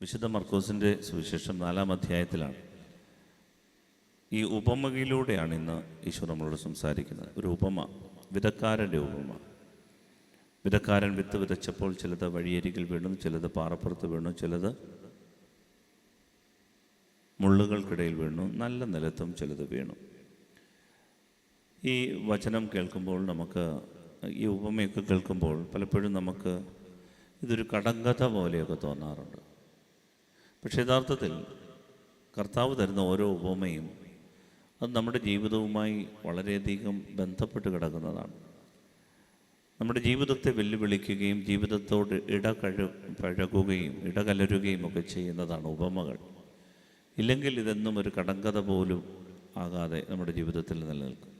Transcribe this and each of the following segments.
വിശുദ്ധ മർക്കോസിൻ്റെ സുവിശേഷം 4-ാം അധ്യായത്തിലാണ്. ഈ ഉപമയിലൂടെയാണ് ഇന്ന് ഈശോ നമ്മളോട് സംസാരിക്കുന്നത്. ഒരു ഉപമ, വിതക്കാരൻ്റെ ഉപമ. വിതക്കാരൻ വിത്ത് വിതച്ചപ്പോൾ ചിലത് വഴിയരികിൽ വീണു, ചിലത് പാറപ്പുറത്ത് വീണു, ചിലത് മുള്ളുകൾക്കിടയിൽ വീണു, നല്ല നിലത്തും ചിലത് വീണു. ഈ വചനം കേൾക്കുമ്പോൾ നമുക്ക്, ഈ ഉപമയൊക്കെ കേൾക്കുമ്പോൾ പലപ്പോഴും നമുക്ക് ഇതൊരു കടങ്കഥ പോലെയൊക്കെ തോന്നാറുണ്ട്. പക്ഷേ യഥാർത്ഥത്തിൽ കർത്താവ് തരുന്ന ഓരോ ഉപമയും അത് നമ്മുടെ ജീവിതവുമായി വളരെയധികം ബന്ധപ്പെട്ട് കിടക്കുന്നതാണ്. നമ്മുടെ ജീവിതത്തെ വെല്ലുവിളിക്കുകയും ജീവിതത്തോട് പഴകുകയും ഇടകലരുകയും ഒക്കെ ചെയ്യുന്നതാണ് ഉപമകൾ. ഇല്ലെങ്കിൽ ഇതെന്നും ഒരു കടങ്കഥ പോലും ആകാതെ നമ്മുടെ ജീവിതത്തിൽ നിലനിൽക്കും.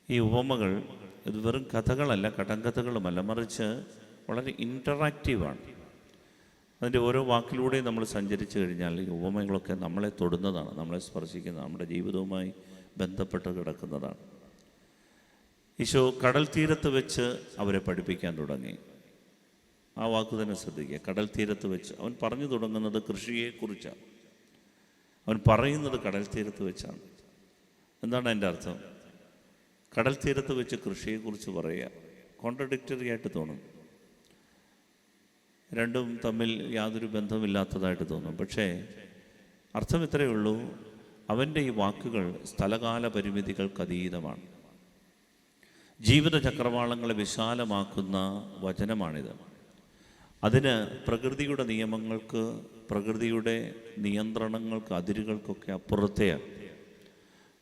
ഈ ഉപമകൾ ഇത് വെറും കഥകളല്ല, കടങ്കഥകളുമല്ല, മറിച്ച് വളരെ ഇൻറ്ററാക്റ്റീവാണ്. അതിൻ്റെ ഓരോ വാക്കിലൂടെയും നമ്മൾ സഞ്ചരിച്ചു കഴിഞ്ഞാൽ ഈ ഉപമകളൊക്കെ നമ്മളെ തൊടുന്നതാണ്, നമ്മളെ സ്പർശിക്കുന്നതാണ്, നമ്മുടെ ജീവിതവുമായി ബന്ധപ്പെട്ട് കിടക്കുന്നതാണ്. ഈശോ കടൽ തീരത്ത് വെച്ച് അവരെ പഠിപ്പിക്കാൻ തുടങ്ങി. ആ വാക്ക് തന്നെ ശ്രദ്ധിക്കുക, കടൽ തീരത്ത് വെച്ച്. അവൻ പറഞ്ഞു തുടങ്ങുന്നത് കൃഷിയെക്കുറിച്ചാണ്. അവൻ പറയുന്നത് കടൽ തീരത്ത് വെച്ചാണ്. എന്താണ് അതിൻ്റെ അർത്ഥം? കടൽ തീരത്ത് വെച്ച് കൃഷിയെക്കുറിച്ച് പറയുക കോൺട്രഡിക്റ്ററി ആയിട്ട് തോന്നും, രണ്ടും തമ്മിൽ യാതൊരു ബന്ധമില്ലാത്തതായിട്ട് തോന്നും. പക്ഷേ അർത്ഥം ഇത്രയേ ഉള്ളൂ, അവൻ്റെ ഈ വാക്കുകൾ സ്ഥലകാല പരിമിതികൾക്ക് അതീതമാണ്. ജീവിത ചക്രവാളങ്ങളെ വിശാലമാക്കുന്ന വചനമാണിത്. അതിന് പ്രകൃതിയുടെ നിയമങ്ങൾക്ക്, പ്രകൃതിയുടെ നിയന്ത്രണങ്ങൾക്ക്, അതിരുകൾക്കൊക്കെ അപ്പുറത്തെയാണ്.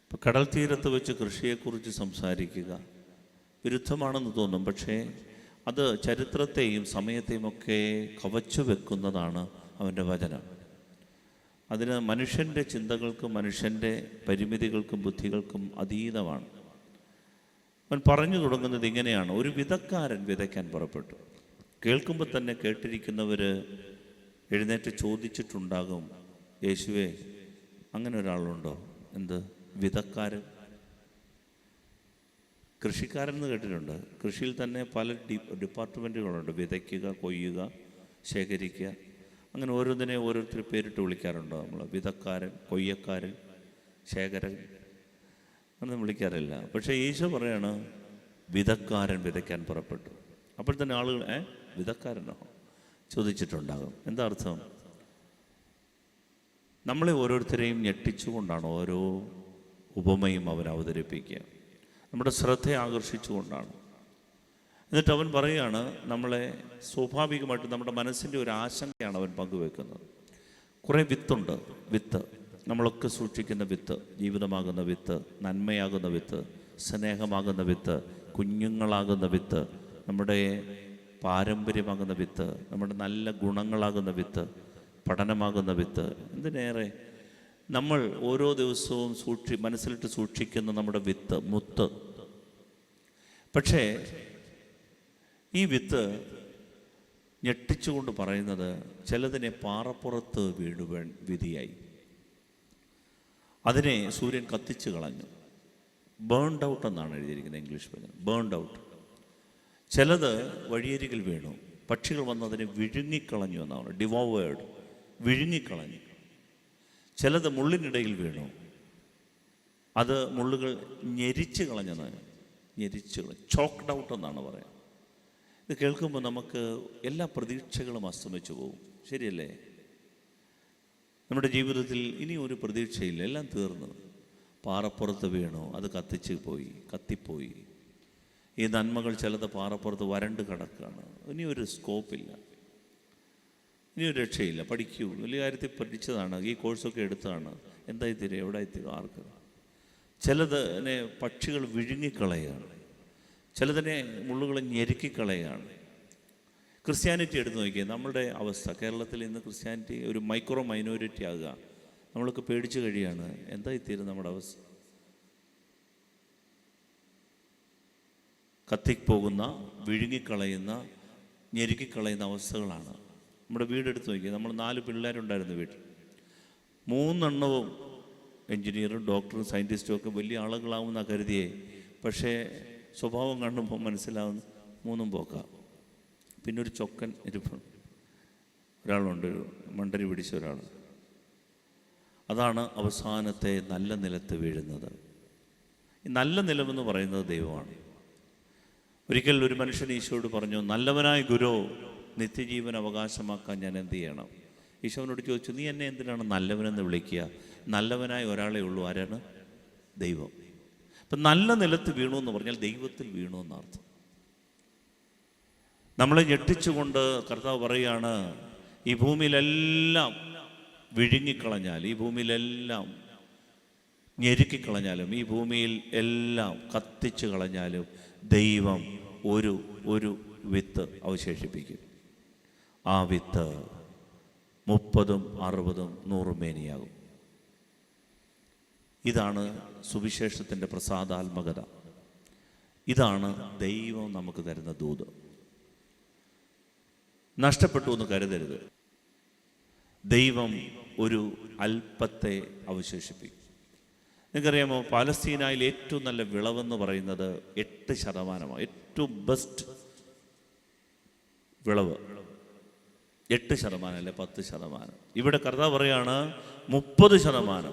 ഇപ്പം കടൽ തീരത്ത് വെച്ച് കൃഷിയെക്കുറിച്ച് സംസാരിക്കുക വിരുദ്ധമാണെന്ന് തോന്നും, പക്ഷേ അത് ചരിത്രത്തെയും സമയത്തെയും ഒക്കെ കവച്ചു വെക്കുന്നതാണ് അവൻ്റെ വചനം. അതിന് മനുഷ്യൻ്റെ ചിന്തകൾക്കും മനുഷ്യൻ്റെ പരിമിതികൾക്കും ബുദ്ധികൾക്കും അതീതമാണ്. അവൻ പറഞ്ഞു തുടങ്ങുന്നത് ഇങ്ങനെയാണ്: ഒരു വിതക്കാരൻ വിതയ്ക്കാൻ പുറപ്പെട്ടു. കേൾക്കുമ്പോൾ തന്നെ കേട്ടിരിക്കുന്നവർ എഴുന്നേറ്റ് ചോദിച്ചിട്ടുണ്ടാകും, യേശുവേ, അങ്ങനെ ഒരാളുണ്ടോ? എന്ത് വിതക്കാരൻ? കൃഷിക്കാരൻ എന്ന് കേട്ടിട്ടുണ്ട്. കൃഷിയിൽ തന്നെ പല ഡിപ്പാർട്ട്മെൻറ്റുകളുണ്ട്: വിതയ്ക്കുക, കൊയ്യുക, ശേഖരിക്കുക. അങ്ങനെ ഓരോന്നിനെ ഓരോരുത്തർ പേരിട്ട് വിളിക്കാറുണ്ടോ നമ്മൾ? വിതക്കാരൻ, കൊയ്യക്കാരൻ, ശേഖരൻ അങ്ങനെ വിളിക്കാറില്ല. പക്ഷേ ഈശോ പറയാണ്, വിതക്കാരൻ വിതയ്ക്കാൻ പുറപ്പെട്ടു. അപ്പോൾ തന്നെ ആളുകൾ വിതക്കാരനോ ചോദിച്ചിട്ടുണ്ടാകും. എന്താ അർത്ഥം? നമ്മളെ ഓരോരുത്തരെയും ഞെട്ടിച്ചുകൊണ്ടാണ് ഓരോ ഉപമയും അവൻ അവതരിപ്പിക്കുക. നമ്മുടെ ശ്രദ്ധയെ ആകർഷിച്ചുകൊണ്ടാണ്. എന്നിട്ട് അവൻ പറയുകയാണ്, നമ്മളെ സ്വാഭാവികമായിട്ട് നമ്മുടെ മനസ്സിൻ്റെ ഒരു ആശങ്കയാണ് അവൻ പങ്കുവെക്കുന്നത്. കുറേ വിത്തുണ്ട്. വിത്ത് നമ്മളൊക്കെ സൂക്ഷിക്കുന്ന വിത്ത്, ജീവിതമാകുന്ന വിത്ത്, നന്മയാകുന്ന വിത്ത്, സ്നേഹമാകുന്ന വിത്ത്, കുഞ്ഞുങ്ങളാകുന്ന വിത്ത്, നമ്മുടെ പാരമ്പര്യമാകുന്ന വിത്ത്, നമ്മുടെ നല്ല ഗുണങ്ങളാകുന്ന വിത്ത്, പഠനമാകുന്ന വിത്ത്, എന്തിനേറെ നമ്മൾ ഓരോ ദിവസവും മനസ്സിലിട്ട് സൂക്ഷിക്കുന്ന നമ്മുടെ വിത്ത്, മുത്ത്. പക്ഷേ ഈ വിത്ത് ഞെട്ടിച്ചുകൊണ്ട് പറയുന്നത് ചിലതിനെ പാറപ്പുറത്ത് വീഴുവാൻ വിധിയായി. അതിനെ സൂര്യൻ കത്തിച്ച് കളഞ്ഞു. ബേൺഡ് ഔട്ട് എന്നാണ് എഴുതിയിരിക്കുന്നത് ഇംഗ്ലീഷ് പറഞ്ഞത്, ബേൺഡ് ഔട്ട്. ചിലത് വഴിയരികിൽ വീണു, പക്ഷികൾ വന്നതിനെ വിഴുങ്ങിക്കളഞ്ഞു എന്നാണ്, ഡിവോവേർഡ്, വിഴുങ്ങിക്കളഞ്ഞു. ചിലത് മുള്ളിനിടയിൽ വീണു, അത് മുള്ളുകൾ ഞെരിച്ച് കളഞ്ഞതാണ്, ചോക്ക്ഡ് ഔട്ട് എന്നാണ് പറയാം. ഇത് കേൾക്കുമ്പോൾ നമുക്ക് എല്ലാ പ്രതീക്ഷകളും അസ്തമിച്ചു പോകും. ശരിയല്ലേ? നമ്മുടെ ജീവിതത്തിൽ ഇനി ഒരു പ്രതീക്ഷയില്ല, എല്ലാം തീർന്നു. പാറപ്പുറത്ത് വീണു, അത് കത്തിപ്പോയി. ഈ നന്മകൾ ചിലത് പാറപ്പുറത്ത് വരണ്ട് കിടക്കുകയാണ്. ഇനി ഒരു സ്കോപ്പില്ല, ഇനി ഒരു രക്ഷയില്ല. പഠിക്കൂ, വലിയ കാര്യത്തിൽ പഠിച്ചതാണ്, ഈ കോഴ്സൊക്കെ എടുത്തതാണ്, എന്തായിത്തീരും, എവിടെ എത്തിരും, ആർക്ക്? ചിലതിനെ പക്ഷികൾ വിഴുങ്ങിക്കളയുകയാണ്, ചിലതിനെ മുള്ളുകൾ ഞെരുക്കിക്കളയുകയാണ്. ക്രിസ്ത്യാനിറ്റി എടുത്ത് നോക്കിയേ, നമ്മളുടെ അവസ്ഥ. കേരളത്തിൽ ഇന്ന് ക്രിസ്ത്യാനിറ്റി ഒരു മൈക്രോ മൈനോറിറ്റി ആകുക, നമ്മളൊക്കെ പേടിച്ച് കഴിയാണ്. എന്തായിത്തീരും നമ്മുടെ അവസ്ഥ? കത്തിപ്പോകുന്ന, വിഴുങ്ങിക്കളയുന്ന, ഞെരുക്കിക്കളയുന്ന അവസ്ഥകളാണ്. നമ്മുടെ വീടെടുത്ത് നോക്കിയാൽ, നമ്മൾ 4 പിള്ളേരുണ്ടായിരുന്നു വീട്ടിൽ. 3 എണ്ണവും എൻജിനീയറും ഡോക്ടറും സയൻറ്റിസ്റ്റും ഒക്കെ വലിയ ആളുകളാവുന്ന കരുതിയേ. പക്ഷേ സ്വഭാവം കാണുമ്പോൾ മനസ്സിലാവുന്ന 3 പോക്കാം. പിന്നെ ഒരു ചൊക്കൻ ഇരിപ്പുണ്ട്. ഒരാളുണ്ട്, ഒരു മണ്ടരി പിടിച്ച ഒരാൾ. അതാണ് അവസാനത്തെ നല്ല നിലത്ത് വീഴുന്നത്. ഈ നല്ല നിലമെന്ന് പറയുന്നത് ദൈവമാണ്. ഒരിക്കൽ ഒരു മനുഷ്യൻ ഈശോയോട് പറഞ്ഞു, നല്ലവനായ ഗുരു, നിത്യജീവൻ അവകാശമാക്കാൻ ഞാൻ എന്ത് ചെയ്യണം? ഈശോനോട് ചോദിച്ചു, നീ എന്നെ എന്തിനാണ് നല്ലവനെന്ന് വിളിക്കുക? നല്ലവനായ ഒരാളേ ഉള്ളൂ, ആരാണ്? ദൈവം. അപ്പം നല്ല നിലത്ത് വീണു എന്ന് പറഞ്ഞാൽ ദൈവത്തിൽ വീണു എന്നർത്ഥം. നമ്മളെ ഞെട്ടിച്ചുകൊണ്ട് കർത്താവ് പറയുകയാണ്, ഈ ഭൂമിയിലെല്ലാം വിഴുങ്ങിക്കളഞ്ഞാൽ, ഈ ഭൂമിയിലെല്ലാം ഞെരുക്കിക്കളഞ്ഞാലും, ഈ ഭൂമിയിൽ എല്ലാം കത്തിച്ചു കളഞ്ഞാലും ദൈവം ഒരു വിത്ത് അവശേഷിപ്പിക്കും. ആ വിത്ത് 30, 60, 100 മേനിയാകും. ഇതാണ് സുവിശേഷത്തിൻ്റെ പ്രസാദാത്മകത. ഇതാണ് ദൈവം നമുക്ക് തരുന്ന ദൂത്. നഷ്ടപ്പെട്ടു എന്ന് കരുതരുത്. ദൈവം ഒരു അല്പത്തെ അവശേഷിപ്പിക്കും. നിങ്ങൾക്കറിയാമോ, പാലസ്തീനയിൽ ഏറ്റവും നല്ല വിളവെന്ന് പറയുന്നത് 8%. ഏറ്റവും ബെസ്റ്റ് വിളവ് 8% അല്ലെ 10%. ഇവിടെ കർത്താവ് പറയാണ് 30%,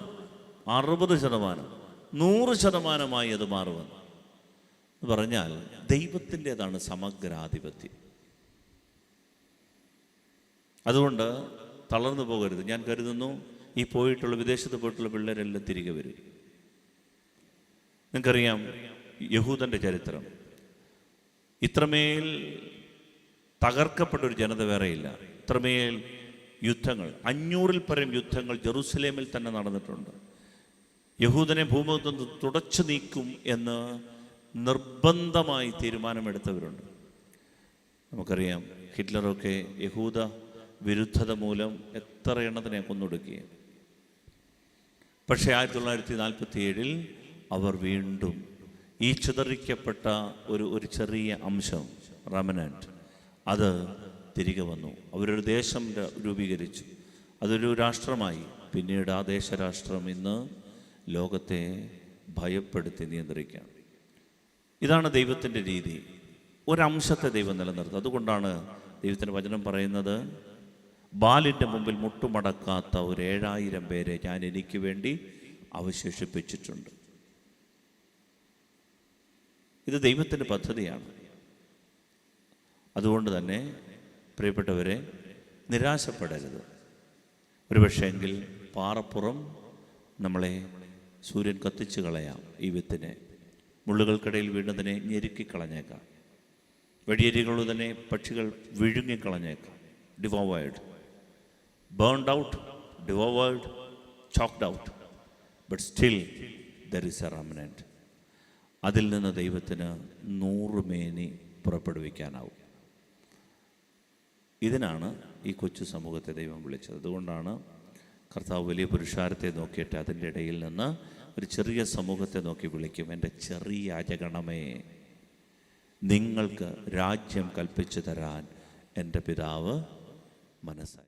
60%, 100%മായി അത് മാറുമെന്ന് പറഞ്ഞാൽ ദൈവത്തിൻ്റെതാണ് സമഗ്രാധിപത്യം. അതുകൊണ്ട് തളർന്നു പോകരുത്. ഞാൻ കരുതുന്നു ഈ വിദേശത്ത് പോയിട്ടുള്ള പിള്ളേരെല്ലാം തിരികെ വരും. നിങ്ങൾക്കറിയാം യഹൂദൻ്റെ ചരിത്രം. ഇത്രമേൽ തകർക്കപ്പെട്ടൊരു ജനത വേറെയില്ല. ഇത്രമേൽ യുദ്ധങ്ങൾ, 500-ൽ പരം യുദ്ധങ്ങൾ ജെറുസലേമിൽ തന്നെ നടന്നിട്ടുണ്ട്. യഹൂദനെ ഭൂമുഖത്ത് നിന്ന് തുടച്ചു നീക്കും എന്ന് നിർബന്ധമായി തീരുമാനമെടുത്തവരുണ്ട്. നമുക്കറിയാം ഹിറ്റ്ലറൊക്കെ യഹൂദ വിരുദ്ധത മൂലം എത്ര എണ്ണത്തിനെ കൊന്നൊടുക്കുകയും. പക്ഷേ 1947-ൽ അവർ വീണ്ടും ഈ ചിതറിക്കപ്പെട്ട ഒരു ചെറിയ അംശം, റെമനന്റ്, അത് തിരികെ വന്നു. അവരൊരു ദേശം രൂപീകരിച്ചു. അതൊരു രാഷ്ട്രമായി. പിന്നീട് ആ ദേശരാഷ്ട്രം ഇന്ന് ലോകത്തെ ഭയപ്പെടുത്തി നിയന്ത്രിക്കുകയാണ്. ഇതാണ് ദൈവത്തിൻ്റെ രീതി. ഒരംശത്തെ ദൈവം നിലനിർത്തും. അതുകൊണ്ടാണ് ദൈവത്തിൻ്റെ വചനം പറയുന്നത്, ബാലിൻ്റെ മുമ്പിൽ മുട്ടുമടക്കാത്ത 7000 പേരെ ഞാൻ എനിക്ക് വേണ്ടി അവശേഷിപ്പിച്ചിട്ടുണ്ട്. ഇത് ദൈവത്തിൻ്റെ പദ്ധതിയാണ്. അതുകൊണ്ട് തന്നെ പ്രിയപ്പെട്ടവരെ, നിരാശപ്പെടരുത്. ഒരുപക്ഷെങ്കിൽ പാറപ്പുറം നമ്മളെ സൂര്യൻ കത്തിച്ചു കളയാം. ഈ വിത്തിനെ മുള്ളുകൾക്കിടയിൽ വീണതിനെ ഞെരുക്കിക്കളഞ്ഞേക്കാം. വെടിയരികൾ തന്നെ പക്ഷികൾ വിഴുങ്ങിക്കളഞ്ഞേക്കാം. Devoured, burned out, devoured, choked out, but still there is a remnant. അതിൽ നിന്ന് ദൈവത്തിന് 100 മേനി പുറപ്പെടുവിക്കാനാവും. ഇതിനാണ് ഈ കൊച്ചു സമൂഹത്തെ ദൈവം വിളിച്ചത്. അതുകൊണ്ടാണ് കർത്താവ് വലിയ പുരുഷാരത്തെ നോക്കിയിട്ട് അതിൻ്റെ ഇടയിൽ നിന്ന് ഒരു ചെറിയ സമൂഹത്തെ നോക്കി വിളിക്കും, എൻ്റെ ചെറിയ അജഗണമേ, നിങ്ങൾക്ക് രാജ്യം കൽപ്പിച്ചു തരാൻ എൻ്റെ പിതാവ് മനസ്സായി.